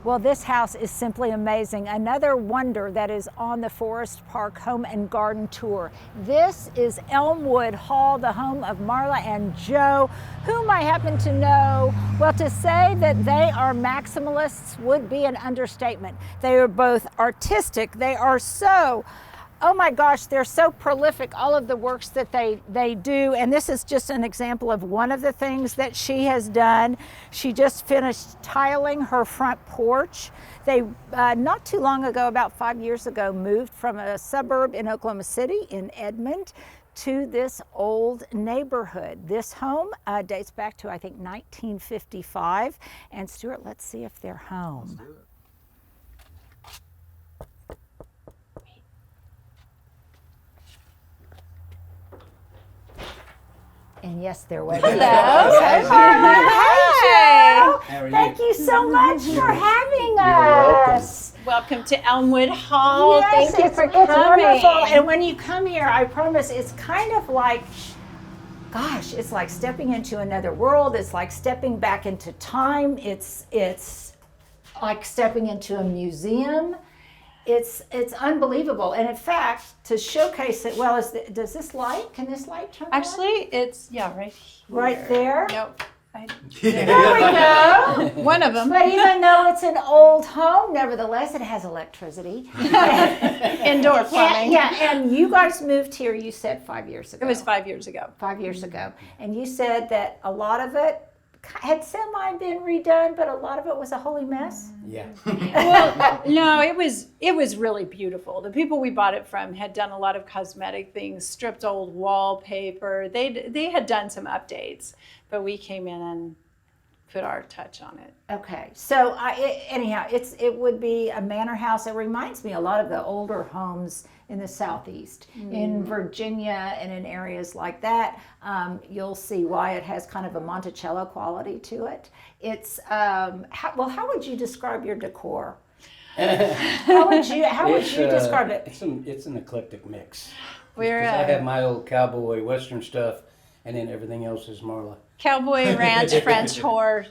Well, this house is simply amazing. Another wonder that is on the Forest Park Home and Garden Tour. This is Elmwood Hall, the home of Marla and Joe, whom I happen to know. Well, to say that they are maximalists would be an understatement. They are both artistic. They are so, oh my gosh, they're so prolific, all of the works that they do. And this is just an example of one of the things that she has done. She just finished tiling her front porch. They, not too long ago, about 5 years ago, moved from a suburb in Oklahoma City, in Edmond, to this old neighborhood. This home dates back to, I think, 1955. And Stuart, let's see if they're home. Let's do it. And yes, they're waiting. Hello. Hey, Marla. Hey, Joe. How are you? Thank you so much for having welcome. us. Welcome to Elmwood Hall. Yes, Thank you it's for coming. wonderful. And when you come here, I promise it's kind of like, gosh, it's like stepping into another world. It's like stepping back into time. It's like stepping into a museum. It's unbelievable. And in fact, to showcase it, well, does this light, can this light turn on? Actually, it's, right here. Right there? Nope. There we go. One of them. But even though it's an old home, nevertheless, it has electricity. Indoor plumbing. And you guys moved here, you said 5 years ago. It was 5 years ago. 5 years ago. And you said that a lot of it had semi been redone, but a lot of it was a holy mess. Yeah. Well, no, it was really beautiful. The people we bought it from had done a lot of cosmetic things, stripped old wallpaper. They had done some updates, but we came in and put our touch on it. Okay, so anyhow, it would be a manor house. It reminds me a lot of the older homes in the Southeast, in Virginia and in areas like that. You'll see why it has kind of a Monticello quality to it. It's how would you describe your decor? How would you describe it? It's an eclectic mix. We're I have my old cowboy western stuff, and then everything else is Marla. Cowboy ranch, French whore.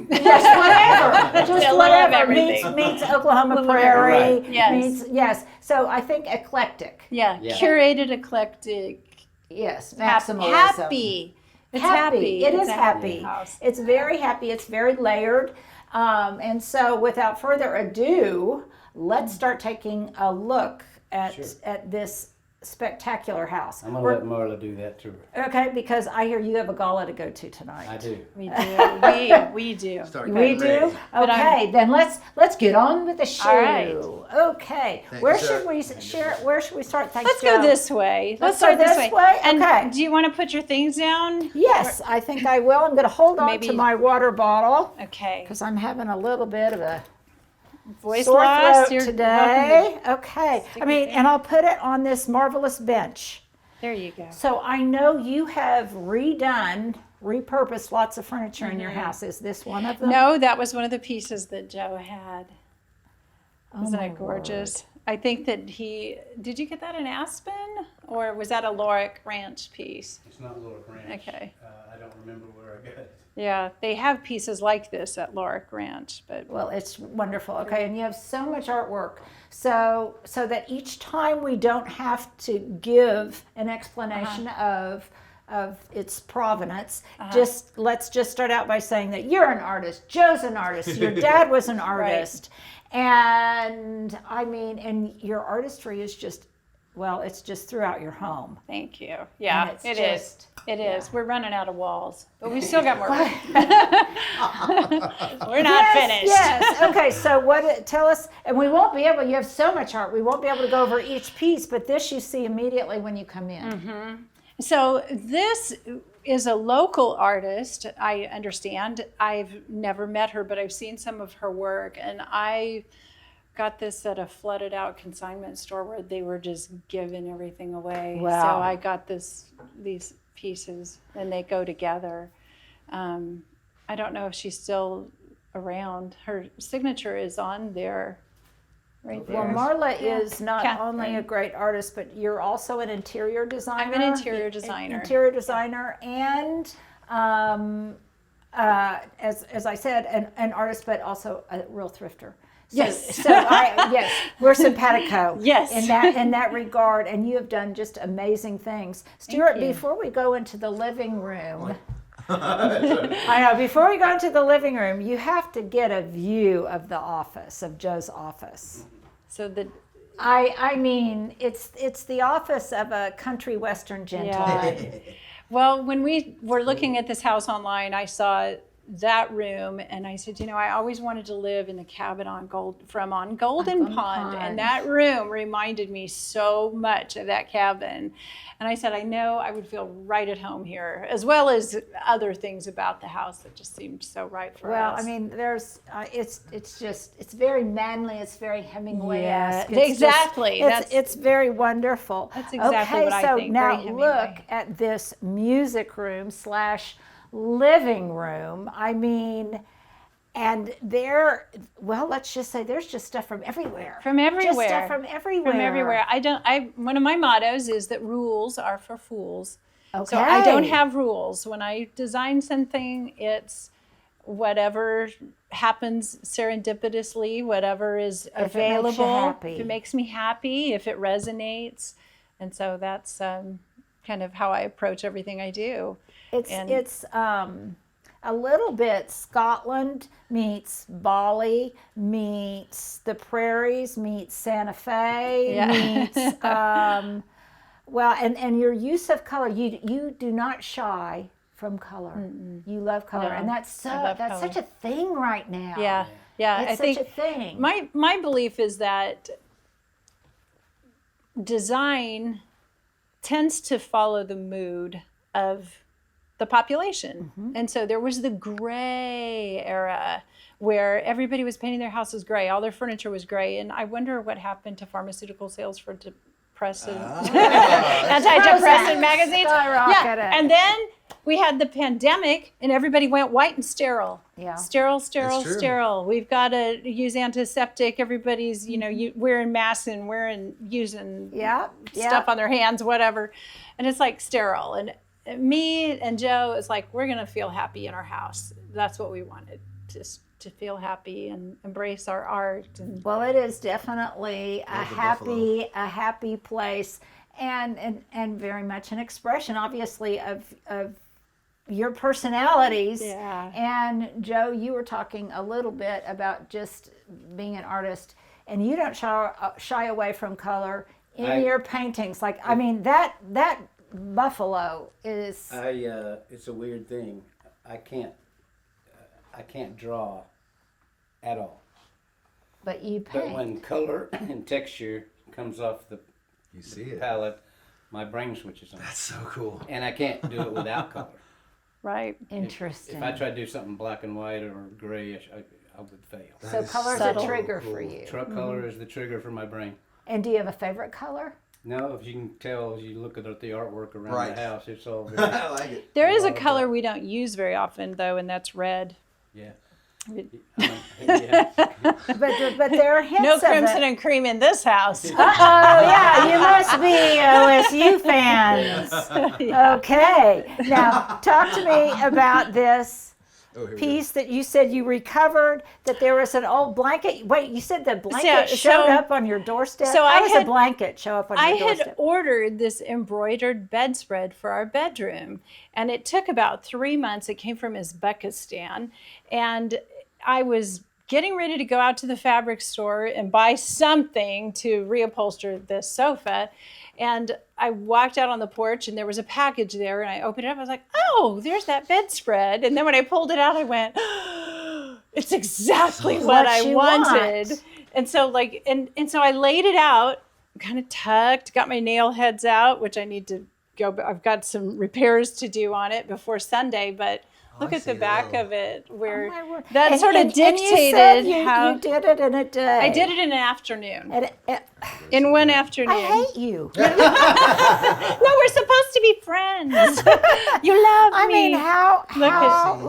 Just A little whatever. of everything. Meets Oklahoma Prairie. Right. Yes. Yes. So I think eclectic. Yeah, Yeah. curated, eclectic, Yes, maximalism. happy. It's happy. It It's is a happy. house. It's very happy. It's very layered. And so without further ado, let's start taking a look at this spectacular house. I'm gonna let Marla do that tour. Okay, because I hear you have a gala to go to tonight. I do. We do. We do. Start We getting do? ready. But Okay, then let's get on with the show. All right. Okay. Thank Where you, sir. should we share? Where should we start? Thanks, Let's go Joe. this way. Let's start go this way? And Okay. do you want to put your things down? Yes, I think I will. I'm going to hold on Maybe- to my water bottle Okay. because I'm having a little bit of a Voice sore loss. throat You're today. Okay. Stick I it mean, there. and I'll put it on this marvelous bench. There you go. So I know you have repurposed lots of furniture in your house. Is this one of them? No, that was one of the pieces that Joe had. Isn't my it gorgeous? I think that did you get that in Aspen? Or was that a Lorick Ranch piece? It's not Little Ranch. Okay. I don't remember where I got it. Yeah, they have pieces like this at Lorick Ranch, but Well, it's wonderful. Okay, and you have so much artwork, so that each time we don't have to give an explanation of its provenance. Let's just start out by saying that you're an artist. Joe's an artist. Your dad was an artist, and I mean, and your artistry is just. Well, it's just throughout your home. thank you. Yeah, it's it just- is. It is. We're running out of walls, but we still got more. We're not finished. Yes. Okay. So tell us, and we won't be able. You have so much art. We won't be able to go over each piece, but this you see immediately when you come in. So this is a local artist, I understand. I've never met her, but I've seen some of her work, and I got this at a flooded out consignment store where they were just giving everything away. Wow. So I got these pieces, and they go together. I don't know if she's still around. Her signature is on there, right Well, there. Marla is not Catherine. only a great artist, but you're also an interior designer. I'm an interior designer. Interior designer, and as I said, an artist, but also a real thrifter. Yes, we're simpatico. Yes. In that regard, and you have done just amazing things, Stuart. Before we go into the living room, I know. Before we go into the living room, you have to get a view of the office, of Joe's office. So the I mean, it's the office of a country western gentleman. Yeah. Well, when we were looking at this house online, I saw that room, and I said, I always wanted to live in the cabin on Golden Pond, and that room reminded me so much of that cabin. And I said, I know I would feel right at home here, as well as other things about the house that just seemed so right for us. Well, I mean, there's it's very manly, it's very Hemingway-esque. Yeah, exactly. It's very wonderful. That's exactly what I think. Okay, so now look at this music room / living room. I mean, and let's just say there's just stuff from everywhere. From everywhere. Just stuff from everywhere. From everywhere. One of my mottos is that rules are for fools. Okay. So I don't have rules. When I design something, it's whatever happens serendipitously, whatever is available. If it makes me happy, if it resonates. And so that's kind of how I approach everything I do. It's a little bit Scotland meets Bali meets the prairies meets Santa Fe meets and your use of color, you do not shy from color. Mm-mm. You love color, and that's such a thing right now. Yeah, it's such a thing. My belief is that design tends to follow the mood of the population. Mm-hmm. And so there was the gray era where everybody was painting their houses gray, all their furniture was gray, and I wonder what happened to pharmaceutical sales for antidepressant magazines. Yeah. And then we had the pandemic and everybody went white and sterile. Yeah. Sterile. We've got to use antiseptic. Everybody's, wearing masks and using stuff on their hands, whatever. And it's like sterile. And me and Joe, it's like, we're going to feel happy in our house. That's what we wanted, just to feel happy and embrace our art. And well, it is definitely a happy place and very much an expression, obviously, of your personalities. Yeah. And Joe, you were talking a little bit about just being an artist, and you don't shy away from color in your paintings. Like, I mean, that buffalo is. It's a weird thing. I can't draw at all. But you paint. But when color and texture comes off the palette, my brain switches on. That's so cool. And I can't do it without color. Right. Interesting. If I try to do something black and white or gray, I would fail. So color's a trigger for you. Color is the trigger for my brain. And do you have a favorite color? No, if you can tell as you look at the artwork around the house, it's all very... I like it. There is a color we don't use very often, though, and that's red. Yeah. Yeah. But there are hints no of crimson and cream in this house. Yeah, you must be OSU fans. Okay. Now, talk to me about this piece that you said you recovered, that there was an old blanket. Wait, you said the blanket showed up on your doorstep? So How does a blanket show up on your doorstep? I had ordered this embroidered bedspread for our bedroom, and it took about 3 months. It came from Uzbekistan, and I was getting ready to go out to the fabric store and buy something to reupholster this sofa. And I walked out on the porch and there was a package there, and I opened it up. I was like, oh, there's that bedspread. And then when I pulled it out, I went, oh, it's exactly what I wanted. And so so I laid it out, kind of tucked, got my nail heads out, which I need to go. I've got some repairs to do on it before Sunday, but look at the back of it, where that sort of dictated how you did it in a day. I did it in an afternoon. In one afternoon. I hate you. No, we're supposed to be friends. You love me. I mean,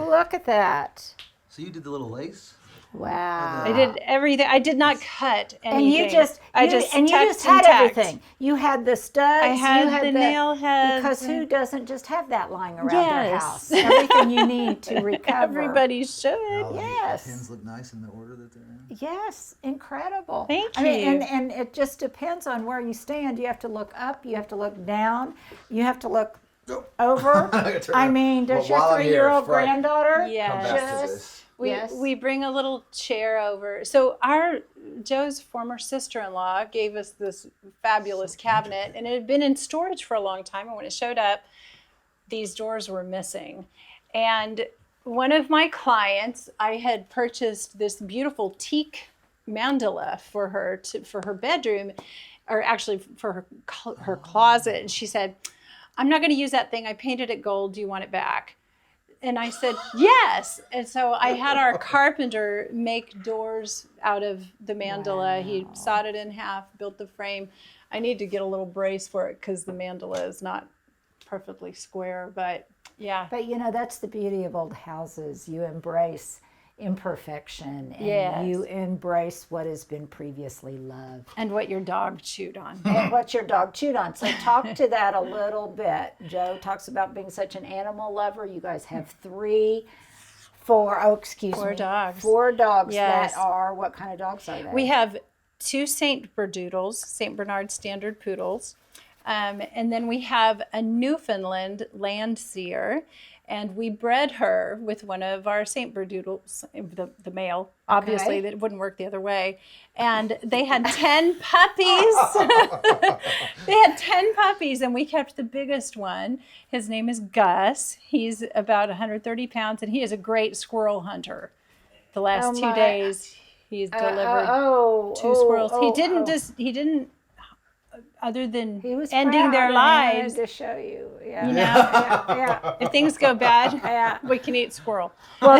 look at that. So you did the little lace? Wow. I did everything. I did not cut anything. And you just tucked had and tacked. everything. You had the studs. I had you had the nail heads. Because who doesn't just have that lying around their Yes. house? Everything you need to recover. Everybody should. Yes. The pins look nice in the order that they're in. Yes, incredible. Thank I mean, you. and it just depends on where you stand. You have to look up. You have to look down. You have to look over. I mean, does your While I'm here, 3-year-old Frank, granddaughter Yes. Come back to just? this. We bring a little chair over. So Joe's former sister-in-law gave us this fabulous cabinet, and it had been in storage for a long time. And when it showed up, these doors were missing. And one of my clients, I had purchased this beautiful teak mandala for her for her bedroom, or actually for her closet. And she said, "I'm not going to use that thing. I painted it gold. Do you want it back?" And I said, yes. And so I had our carpenter make doors out of the mandala. He sawed it in half, built the frame. I need to get a little brace for it because the mandala is not perfectly square, but yeah. But that's the beauty of old houses. You embrace imperfection and Yes. you embrace what has been previously loved. And what your dog chewed on. And what your dog chewed on. So talk to that a little bit. Joe talks about being such an animal lover. You guys have four dogs. 4 dogs Yes. that are, what kind of dogs are they? We have 2 St. Berdoodles, St. Bernard Standard Poodles. And then we have a Newfoundland Landseer. And we bred her with one of our St. Berdoodles, the male. Obviously, that wouldn't work the other way. And they had 10 puppies. They had 10 puppies, and we kept the biggest one. His name is Gus. He's about 130 pounds, and he is a great squirrel hunter. The last 2 days, he's delivered 2 squirrels. He didn't. Other than He was ending proud their and lives, wanted to show you. Yeah. you know, Yeah. if things go bad, Yeah. we can eat squirrel. Well,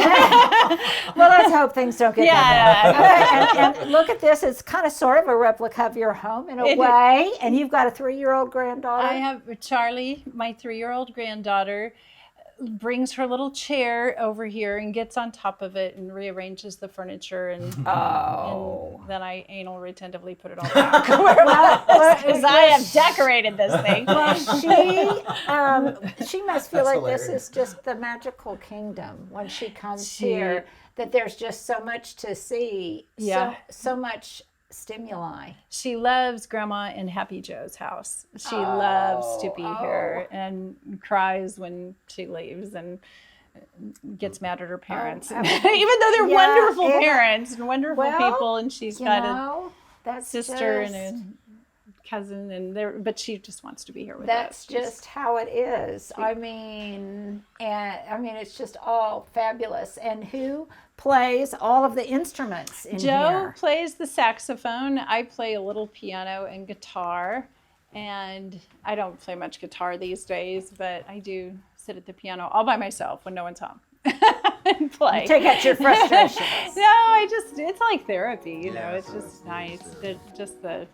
let's hope things don't get that bad. Okay, and look at this. It's kind of sort of a replica of your home in a way. And you've got a 3-year-old granddaughter. I have Charlie, my 3-year-old granddaughter, brings her little chair over here and gets on top of it and rearranges the furniture and then I anal retentively put it all back because I have decorated this thing. Well, she must feel That's like hilarious. this is just the magical kingdom when she comes here. That there's just so much to see. Yeah. So much stimuli. She loves Grandma in Happy Joe's house. She loves to be here and cries when she leaves and gets mad at her parents. Even though they're wonderful parents and wonderful people, and she's got a sister and a cousin, but she just wants to be here with us. That's just how it is. I mean, it's just all fabulous. And who plays all of the instruments in Joe here? plays the saxophone. I play a little piano and guitar. And I don't play much guitar these days, but I do sit at the piano all by myself when no one's home and play. Take out your frustrations. It's like therapy, you know, it's just nice. Just the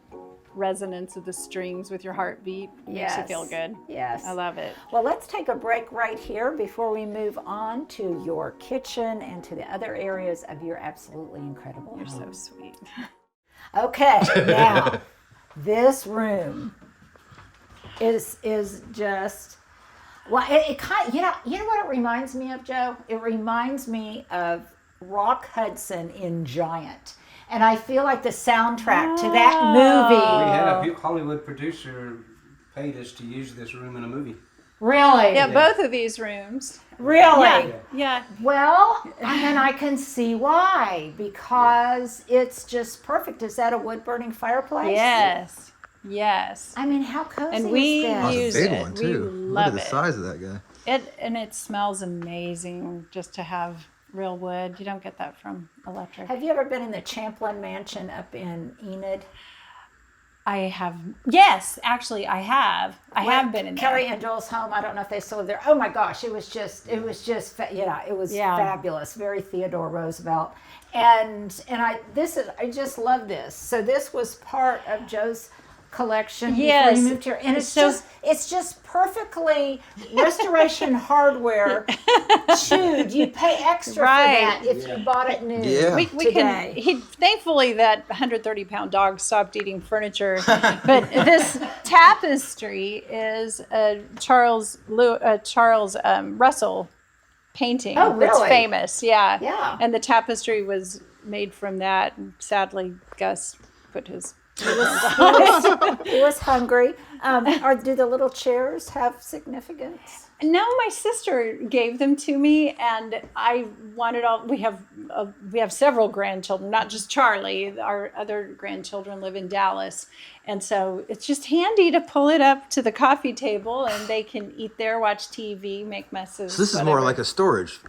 resonance of the strings with your heartbeat makes you feel good. Yes. I love it. Well, let's take a break right here before we move on to your kitchen and to the other areas of your absolutely incredible You're home. so sweet. Okay, now this room is just, well, it kind of, you know what it reminds me of, Joe? It reminds me of Rock Hudson in Giant. And I feel like the soundtrack to that movie. We had a Hollywood producer paid us to use this room in a movie. Really? Yeah, both of these rooms. Really? Yeah. Well, and I can see why, because it's just perfect. Is that a wood-burning fireplace? Yes. Yes. I mean, how cozy And we is this? Oh, use it's a big it. one We too. Look love at the it. size of that guy. It smells amazing just to have real wood. You don't get that from electric. Have you ever been in the Champlin Mansion up in Enid? I have. Yes, actually, I have. I have been in there. Kelly and Joel's home. I don't know if they still live there. Oh my gosh, it was fabulous. Very Theodore Roosevelt. And I just love this. So this was part of Joe's collection Yes. before you moved here, and So- it's just perfectly restoration hardware chewed. You pay extra Right. for that if you bought it new. Yeah. We today. thankfully that 130-pound dog stopped eating furniture, but this tapestry is a Charles Russell painting. Oh, That's really? famous, yeah. Yeah. And the tapestry was made from that. And sadly, Gus put his. He was hungry. Do the little chairs have significance? No, my sister gave them to me, and I wanted all. We have several grandchildren, not just Charlie. Our other grandchildren live in Dallas, and so it's just handy to pull it up to the coffee table, and they can eat there, watch TV, make messes. So this is whatever. more like a storage.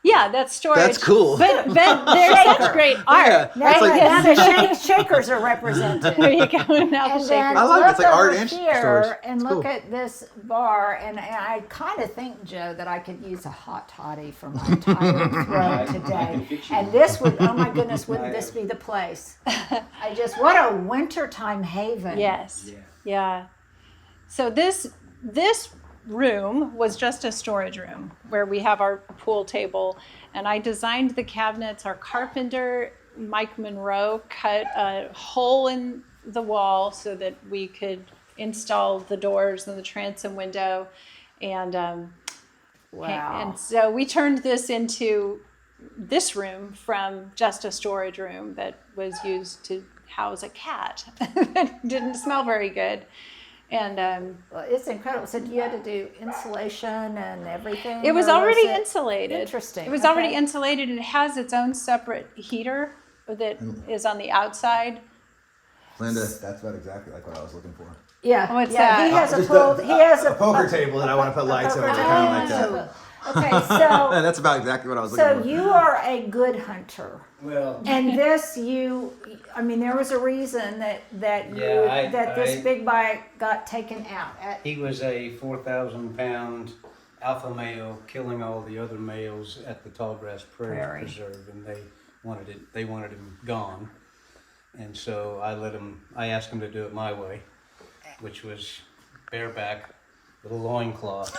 Yeah, that's storage. That's cool. But they're such great art. Yeah. Now, It's like- now the shakers are represented. There you go. Now the And shaker. then I like it. look It's like art over and here storage. and It's look cool. at this bar, and I kind of think, Joe, that I could use a hot toddy for my entire throat today. And this would, oh my goodness, wouldn't this be the place? What a wintertime haven. Yes. Yeah. So this room was just a storage room where we have our pool table, and I designed the cabinets. Our carpenter, Mike Monroe, cut a hole in the wall so that we could install the doors and the transom window, and Wow. and so we turned this into this room from just a storage room that was used to house a cat that didn't smell very good. And Well, it's incredible. So you had to do insulation and everything? it was or already it- insulated. Interesting. It was Okay. already insulated, and it has its own separate heater that is on the outside. Linda, that's about exactly like what I was looking for. Yeah. What's yeah, that? He has a Just pool. He has a poker table that I want to put lights over, poker kind of like table. that. Okay, And so that's about exactly what I was looking so for. you are a good hunter. Well, And this, there was a reason that Yeah, this I- big bite got taken out. he was a 4,000-pound alpha male killing all the other males at the Tallgrass Prairie Preserve, and they wanted him gone. And so I asked him to do it my way, which was bareback with a loincloth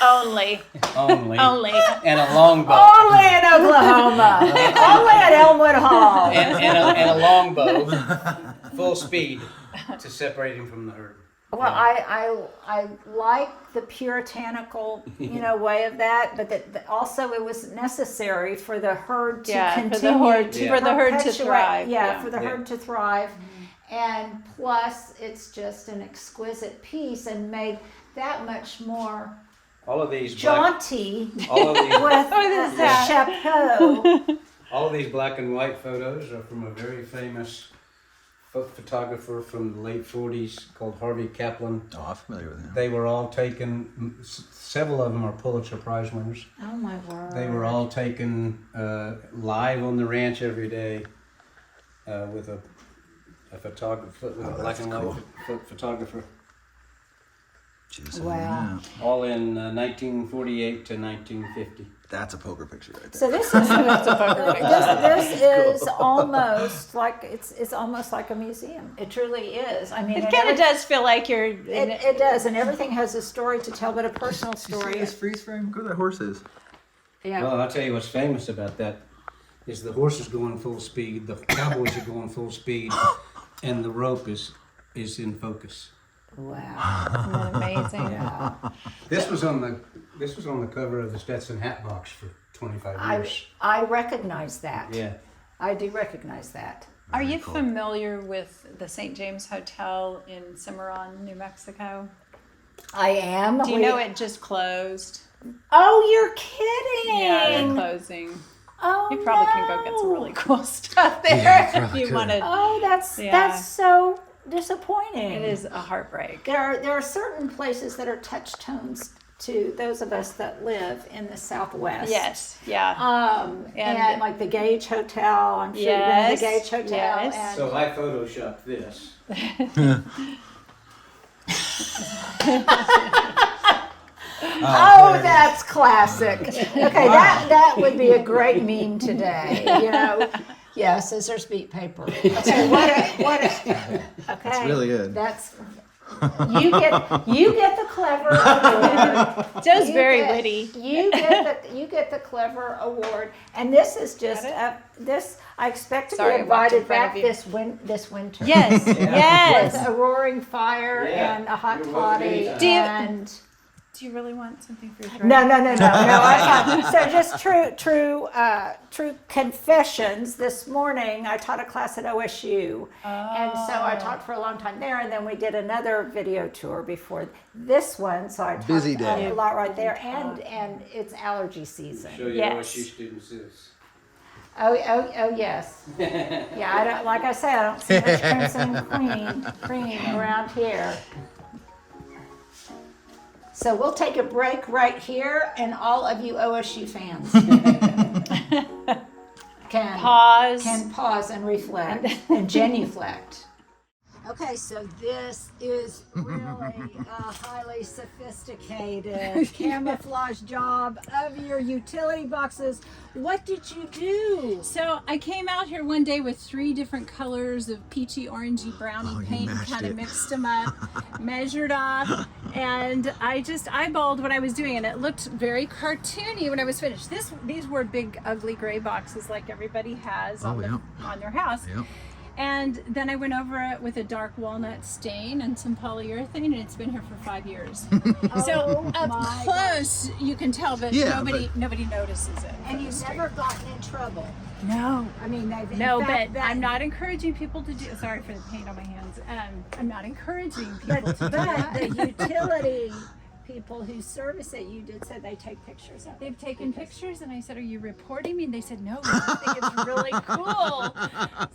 Only. only, Only. and a longbow. Only in Oklahoma. Only at Elmwood Hall. and a longbow, full speed, to separate him from the herd. Well, I like the puritanical, way of that, but that also it was necessary for the herd to Yeah, for the continue herd- for the herd to perpetuate- thrive, Yeah, yeah. for the herd to thrive, and plus it's just an exquisite piece and made that much more All of these black, jaunty all of these, with is the that? chapeau. all of these black and white photos are from a very famous photographer from the late 40s called Harvey Kaplan. Oh, I'm familiar with him. They were all taken, several of them are Pulitzer Prize winners. Oh my word! They were all taken live on the ranch every day with a photographer, with a black that's and cool. white photographer. Jeez, Wow. yeah. All in 1948 to 1950. That's a poker picture right there. So this is this is almost like it's almost like a museum. It truly is. I mean, It kind of does feel like you're. It does, and everything has a story to tell, but a personal You see story. this freeze frame? Look where that horse is. Yeah. Well, I'll tell you what's famous about that is the horse is going full speed, the cowboys are going full speed, and the rope is in focus. Wow. Amazing. This was on the cover of the Stetson hat box for 25 years. I recognize that. Yeah. I do recognize that. Are you familiar with the St. James Hotel in Cimarron, New Mexico? I am. Do you know it just closed? Oh, you're kidding. Yeah, they're closing. Oh, You probably can go get some really cool stuff there if you could. wanted. Oh, that's Yeah. so disappointing. It is a heartbreak. There are certain places that are touchstones to those of us that live in the Southwest. Yes, yeah. And like the Gage Hotel, I'm sure you've been to Yes, the Gage Hotel. yes. And So I photoshopped this. oh, that's classic. Okay, that would be a great meme today. Yeah, scissors beat paper. Okay, okay. That's really good. That's you get the clever award. Joe's You very get- witty. You get the clever award, and this is just this. I expect to Sorry, be I walked in invited front back of you. this winter. Yes, With yes. a roaring fire and a hot You're welcome toddy anytime. Do you- and. Do you really want something for your drink? No. I thought, so just true confessions. This morning I taught a class at OSU, and so I taught for a long time there. And then we did another video tour before this one. So I taught Busy day. a lot right there, and it's allergy season. Show you Yes. OSU students this. Oh yes. Yeah, I don't. Like I say, I don't see much crimson cream around here. So we'll take a break right here, and all of you OSU fans can pause and reflect and genuflect. Okay, so this is really a highly sophisticated camouflage job of your utility boxes. What did you do? So I came out here one day with 3 different colors of peachy, orangey, browny paint, and mashed kind of it. mixed them up, measured off, and I just eyeballed what I was doing, and it looked very cartoony when I was finished. These were big, ugly gray boxes like everybody has on their house. Yep. And then I went over it with a dark walnut stain and some polyurethane, and it's been here for 5 years. So up my close, you can tell, but Yeah, nobody notices it. And you've never gotten in trouble. No. I mean, But I'm not encouraging people to do. Sorry for the paint on my hands. I'm not encouraging people to do that. But the utility people who service it, you did say they take pictures of it. They've taken pictures, and I said, "Are you reporting me?" And they said, "No, I think it's really cool."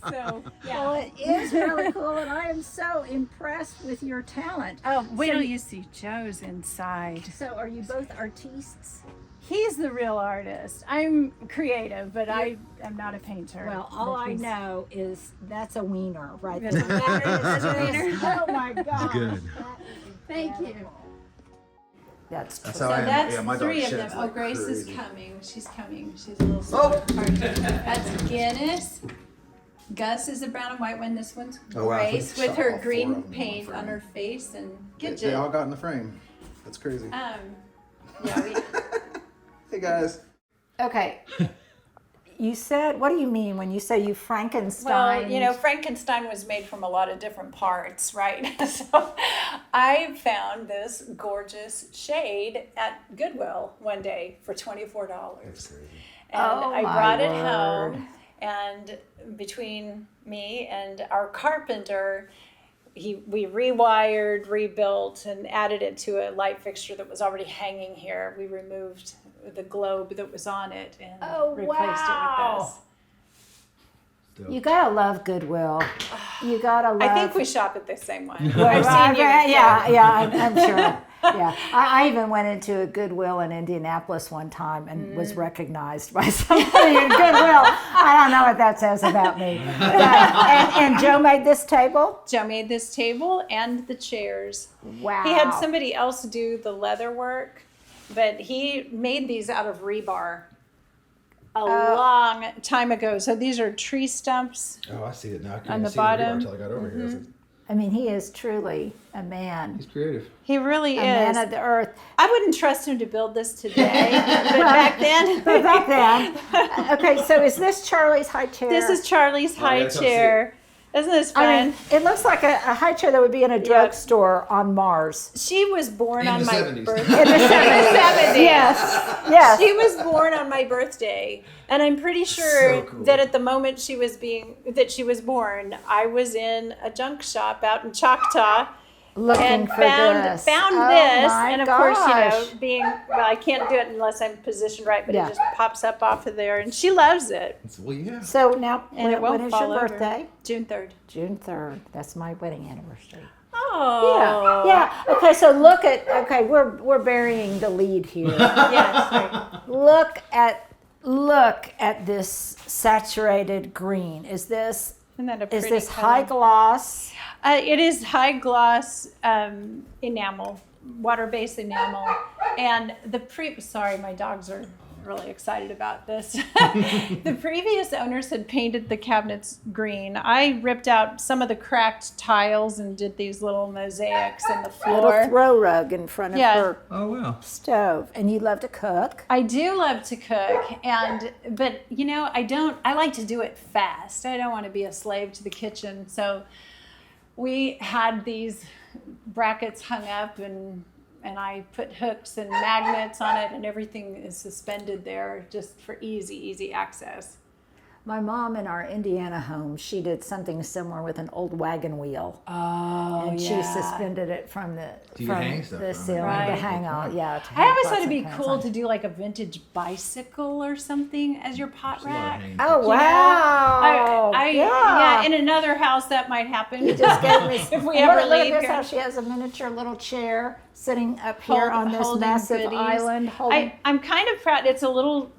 So yeah. Well, it is really cool, and I am so impressed with your talent. Oh, wait So- till you see Joe's inside. So, are you both artistes? He's the real artist. I'm creative, but I am not a painter. Well, all But I he's- know is that's a wiener right there. That's That is a wiener. just- Oh my gosh. Good. Thank you. That's true. That's So how I am. that's Yeah, my dog 3 of them. sheds Oh, like Grace is crazy. coming. She's coming. She's a little slow. That's Guinness. Gus is a brown and white one. This one's Oh, wow. Grace We with shot her all 4 green of them in paint one on frame. her face and They Gidget. all got in the frame. That's crazy. Yeah, we, Hey guys. Okay. You said, what do you mean when you say you Frankenstein? well, Frankenstein was made from a lot of different parts, right? So I found this gorgeous shade at Goodwill one day for $24. That's crazy. And Oh, I my brought it word. home, and between me and our carpenter, we rewired, rebuilt, and added it to a light fixture that was already hanging here. We removed the globe that was on it and Oh, replaced wow. it with this. You gotta love Goodwill. You gotta love. I think we shop at the same one. Well, I've seen you. I'm sure. Yeah, I even went into a Goodwill in Indianapolis one time and was recognized by somebody in Goodwill. I don't know what that says about me. And Joe made this table. Joe made this table and the chairs. Wow. He had somebody else do the leather work, but he made these out of rebar a long time ago. So these are tree stumps. Oh, I see it now. I On couldn't the see the rebar bottom. until I got over here. I was like, I mean, he is truly a man. he's creative. He really A is. man of the earth. I wouldn't trust him to build this today, but back then. But back then, okay. So is this Charlie's high chair? This is Charlie's high yeah, come see chair. Isn't this fun? I mean, it looks like a high chair that would be in a drugstore on Mars. She was born In on the my 70s. birthday. In the 70s. Yes. She was born on my birthday, and I'm pretty sure So cool. that at the moment she was born, I was in a junk shop out in Choctaw. Looking And for found this. this, my and of gosh. course, I can't do it unless I'm positioned right, but Yeah. it just pops up off of there, and she loves it. Well, yeah. So now, And it when won't is fall your over. birthday? June 3rd. June 3rd. That's my wedding anniversary. Oh, Yeah. Okay. So we're burying the lead here. yes. Right. Look at this saturated green. Is this Isn't that a pretty color? high gloss? It is high gloss enamel, water-based enamel, and sorry, my dogs are really excited about this. The previous owners had painted the cabinets green. I ripped out some of the cracked tiles and did these little mosaics in the Little floor. throw rug in front of Yeah. her Oh wow. stove. And you love to cook. I do love to cook, but you know, I like to do it fast. I don't want to be a slave to the kitchen. So we had these brackets hung up, and I put hooks and magnets on it, and everything is suspended there just for easy access. My mom in our Indiana home, she did something similar with an old wagon wheel. Oh, And she suspended it from the you hang stuff the from it, ceiling right? to hang out. Yeah. to I hang always pots thought it'd and be pans cool on. to do like a vintage bicycle or something as your pot rack. Oh wow! Yeah, in another house that might happen. You just gave me. If we ever look at leave this here. how she has a miniature little chair sitting up here on this Holding massive goodies. island. Holding. I'm kind of proud. It's a little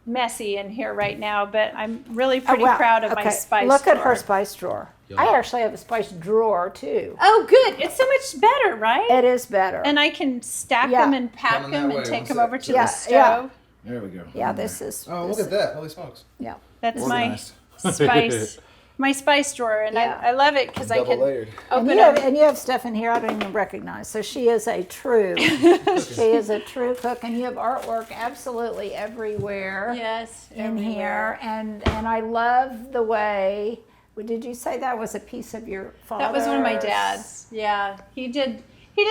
messy in here right now, but I'm really pretty proud of my spice Look drawer. at her spice drawer. I actually have a spice drawer too. Oh, good. It's so much better, right? It is better. And I can stack Yeah. them and pack Coming them that and way, take one them sec. over to Yeah, the stove. There we go. Yeah, this is. Oh, this look at that! Holy smokes! Yeah. That's Organized. my spice drawer, and Yeah. I love it because I Double can layered. open And you, have, them. and you have stuff in here I don't even recognize. So she is a true, she is a true cook, and you have artwork absolutely everywhere Yes, in everywhere. here. And I love the way. Did you say that was a piece of your father's? That was one of my dad's. Yeah, he did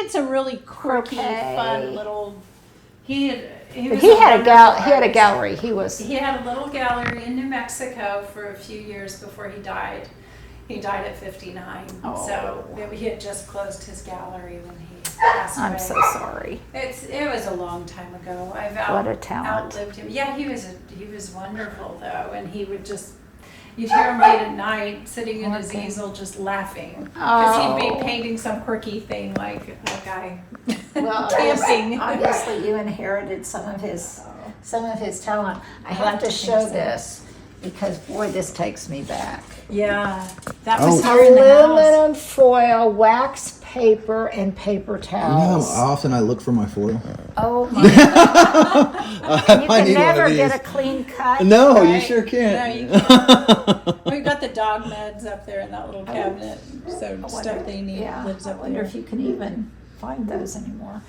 some really quirky, Croquet. fun little. He was He had a wonderful he had a artist. gallery. He was. He had a little gallery in New Mexico for a few years before he died. He died at 59, so he had just closed his gallery when he passed away. I'm so sorry. It was a long time ago. I've What a talent. outlived him. Yeah, he was wonderful though, and he would just. You'd hear him late at night sitting in his easel just laughing because he'd be painting some quirky thing like I Well, camping. obviously, you inherited some of his talent. I have to show this because boy, this takes me back. Yeah, that was here in the house. Aluminum foil, wax paper, and paper You know how towels. often I look for my foil? Oh my! You I can need one never of get these. a clean cut. No, you right? sure No, can't. you can't. We've got the dog meds up there in that little cabinet, so stuff they need Yeah, lives I up wonder there. if you can even find those anymore.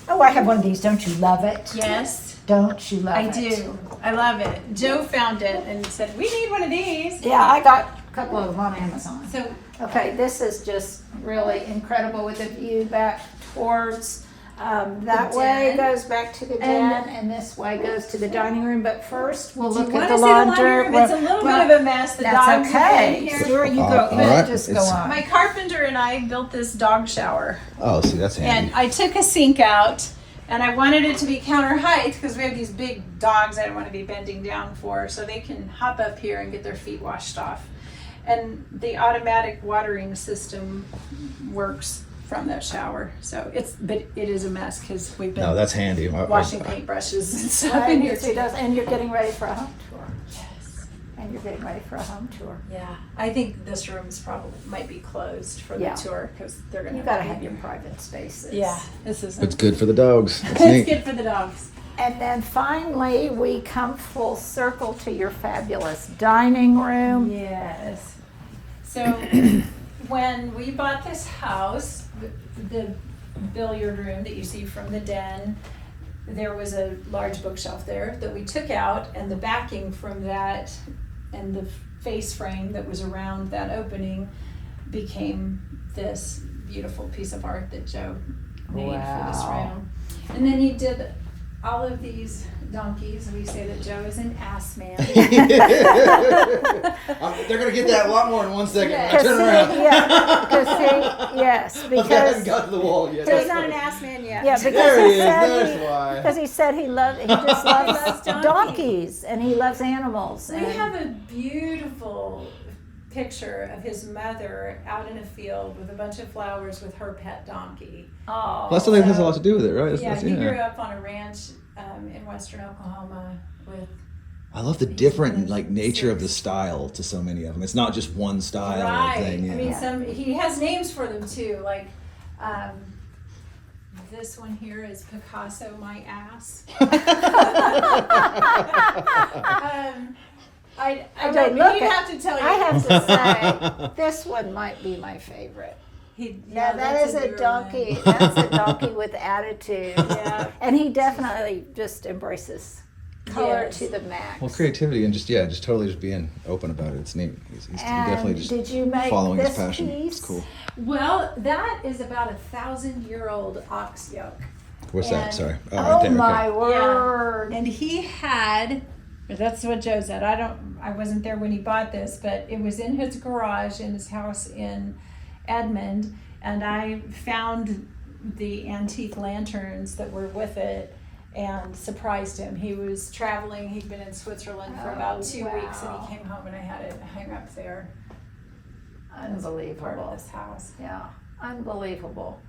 Oh, I have one of these. Don't you love it? Yes, Don't you love I it? do. I love it. Joe found it and said, "We need one of these." Yeah, I got a couple of them on Amazon. So Okay, this is just really incredible with a view back towards, that The way den. goes back to the den and this way goes to the dining room. But first, we'll look want at to the see the laundry. laundry room? It's a little bit of a mess. The That's dogs are in okay. here. Stuart, you go. All right, Just go it's- on. My carpenter and I built this dog shower, Oh, see, that's handy. and I took a sink out, and I wanted it to be counter height because we have these big dogs I don't want to be bending down for, so they can hop up here and get their feet washed off. And the automatic watering system works from that shower, so but it is a mess because we've been No, that's handy. washing paintbrushes and stuff Right, in here yes, he too. does. And you're getting ready for a home tour. Yes. And you're getting ready for a home tour. Yeah, I think this room's probably might be closed for Yeah. the tour because they're gonna. You gotta have your private spaces. Yeah, this is. It's good for the dogs. That's It's neat. good for the dogs. And then finally, we come full circle to your fabulous dining room. Yes. So when we bought this house, the billiard room that you see from the den, there was a large bookshelf there that we took out, and the backing from that and the face frame that was around that opening became this beautiful piece of art that Joe made for this Wow. room. And then he did all of these donkeys. We say that Joe is an ass man. They're gonna get that a lot more in 1 second. When I Because turn see, around. yeah, 'cause see, yes, I haven't because got to the wall yet. He's That's not an funny. ass man yet. yeah, because There he he is. said That's why. because he said he just loves loves donkeys. donkeys and he loves animals. We and have a beautiful picture of his mother out in a field with a bunch of flowers with her pet donkey. oh, That's something that has a lot to do with it, right? Yeah, he grew up on a ranch in western Oklahoma with. I love the different nature of the style to so many of them. It's not just one style Right. thing. I mean, he has names for them too, like This one here is Picasso my ass. I don't look, he'd have to tell you. I have to say, this one might be my favorite. Now that is a donkey. That's a donkey with attitude. Yeah. And he definitely just embraces color Yes. to the max. Well, creativity and just totally just being open about it. It's neat. He's definitely just did you make following his this passion. piece? It's cool. Well, that is about 1,000-year-old ox yoke. What's And- that? Sorry. Oh right there, my okay. word! And he had, that's what Joe said. I wasn't there when he bought this, but it was in his garage in his house in Edmond, and I found the antique lanterns that were with it and surprised him. He was traveling. He'd been in Switzerland for about 2 weeks, and wow. he came home, and I had it hung up there. Part of Unbelievable. this house. Yeah, unbelievable.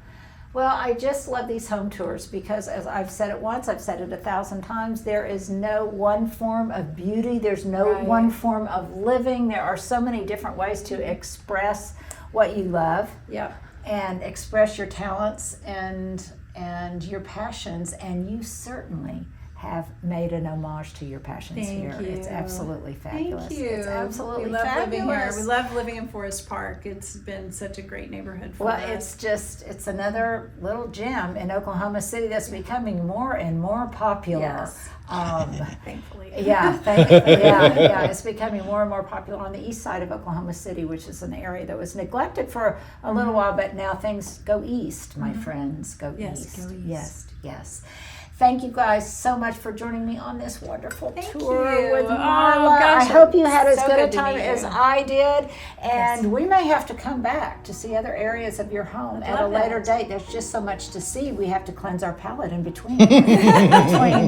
Well, I just love these home tours because, as I've said it once, I've said it 1,000 times, there is no one form of beauty. There's no Right. one form of living. There are so many different ways to express what you love Yep. and express your talents and your passions. And you certainly have made an homage to your passions Thank here. you. It's absolutely fabulous. Thank you. It's absolutely we love living here. fabulous. We love living in Forest Park. It's been such a great neighborhood for Well, us. it's another little gem in Oklahoma City that's becoming more and more popular. Yes. Thankfully. Yeah, it's becoming more and more popular on the east side of Oklahoma City, which is an area that was neglected for a little while, but now things go east, my friends. Go Yes, east. go east. Yes. Thank you guys so much for joining me on this wonderful Thank tour you. with Oh, Marla. gosh, I hope you had as so good a good to time meet as you. I did. And Yes. we may have to come back to see other areas of your home I'd at a love later that. date. There's just so much to see. We have to cleanse our palate in between. Between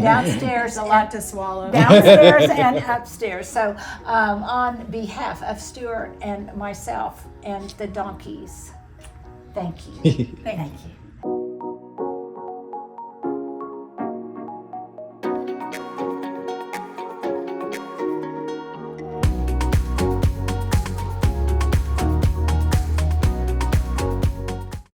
downstairs There's a lot to swallow. downstairs and upstairs. So, on behalf of Stuart and myself and the donkeys, thank you. Thank you.